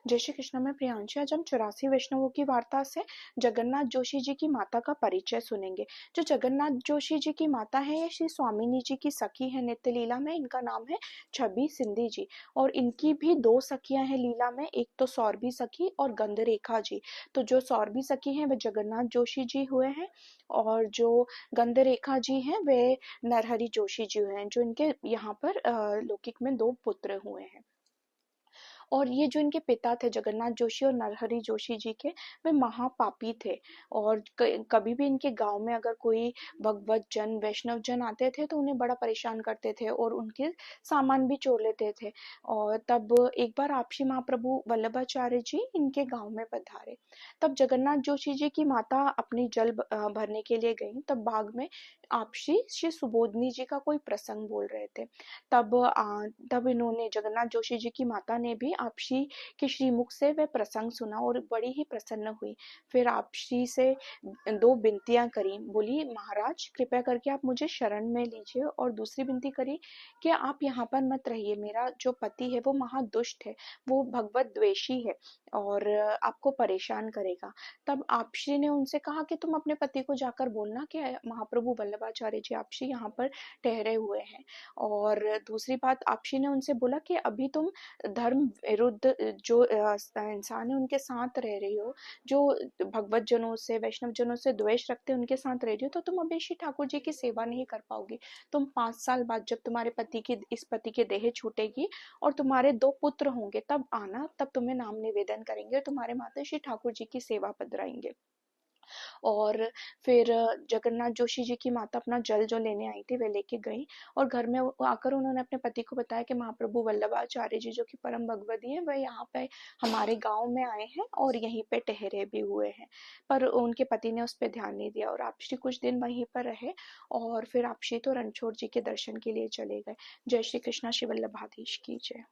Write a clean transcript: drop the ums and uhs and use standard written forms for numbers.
जय श्री कृष्ण। मैं प्रियांशी। आज हम 84 वैष्णवों की वार्ता से जगन्नाथ जोशी जी की माता का परिचय सुनेंगे। जो जगन्नाथ जोशी जी की माता है ये श्री स्वामिनी जी की सखी है नित्य लीला में। इनका नाम है छवि सिंधी जी और इनकी भी दो सखियां हैं लीला में, एक तो सौरभी सखी और गंधरेखा जी। तो जो सौरभी सखी हैं वे जगन्नाथ जोशी जी हुए हैं और जो गंधरेखा जी हैं वे नरहरि जोशी जी हुए हैं, जो इनके यहाँ पर लौकिक में दो पुत्र हुए हैं। और ये जो इनके पिता थे जगन्नाथ जोशी और नरहरि जोशी जी के, वे महापापी थे और कभी भी इनके गांव में अगर कोई भगवत जन वैष्णव जन आते थे तो उन्हें बड़ा परेशान करते थे और उनके सामान भी चोर लेते थे। और तब एक बार आपसी महाप्रभु वल्लभाचार्य जी इनके गांव में पधारे। तब जगन्नाथ जोशी जी की माता अपनी जल भरने के लिए गई। तब बाग में आपसी श्री सुबोधनी जी का कोई प्रसंग बोल रहे थे। तब इन्होंने जगन्नाथ जोशी जी की माता ने भी आपशी के श्रीमुख से वह प्रसंग सुना और बड़ी ही प्रसन्न हुई। फिर आपशी से दो विनतियां करी। बोली, महाराज कृपया करके आप मुझे शरण में लीजिए, और दूसरी विनती करी कि आप यहाँ पर मत रहिए। मेरा जो पति है वो महादुष्ट है, वो भगवत द्वेषी है और आपको परेशान करेगा। तब आपशी ने उनसे कहा कि तुम अपने पति को जाकर बोलना कि महाप्रभु वल्लभाचार्य जी आपशी यहाँ पर ठहरे हुए हैं। और दूसरी बात, आपशी ने उनसे बोला कि अभी तुम धर्म विरुद्ध जो इंसान है उनके साथ रह रही हो, जो भगवत जनों से वैष्णव जनों से द्वेष रखते हैं उनके साथ रह रही हो, तो तुम अभी श्री ठाकुर जी की सेवा नहीं कर पाओगी। तुम 5 साल बाद जब तुम्हारे इस पति की देह छूटेगी और तुम्हारे दो पुत्र होंगे तब आना, तब तुम्हें नाम निवेदन करेंगे और तुम्हारे माता श्री ठाकुर जी की सेवा पधराएंगे। और फिर जगन्नाथ जोशी जी की माता अपना जल जो लेने आई थी वे लेके गई और घर में आकर उन्होंने अपने पति को बताया कि महाप्रभु वल्लभाचार्य जी जो कि परम भगवती है वह यहाँ पे हमारे गांव में आए हैं और यहीं पे ठहरे भी हुए हैं। पर उनके पति ने उस पर ध्यान नहीं दिया और आपसी कुछ दिन वहीं पर रहे और फिर आपसी तो रणछोड़ जी के दर्शन के लिए चले गए। जय श्री कृष्णा। श्री वल्लभाधीश की जय।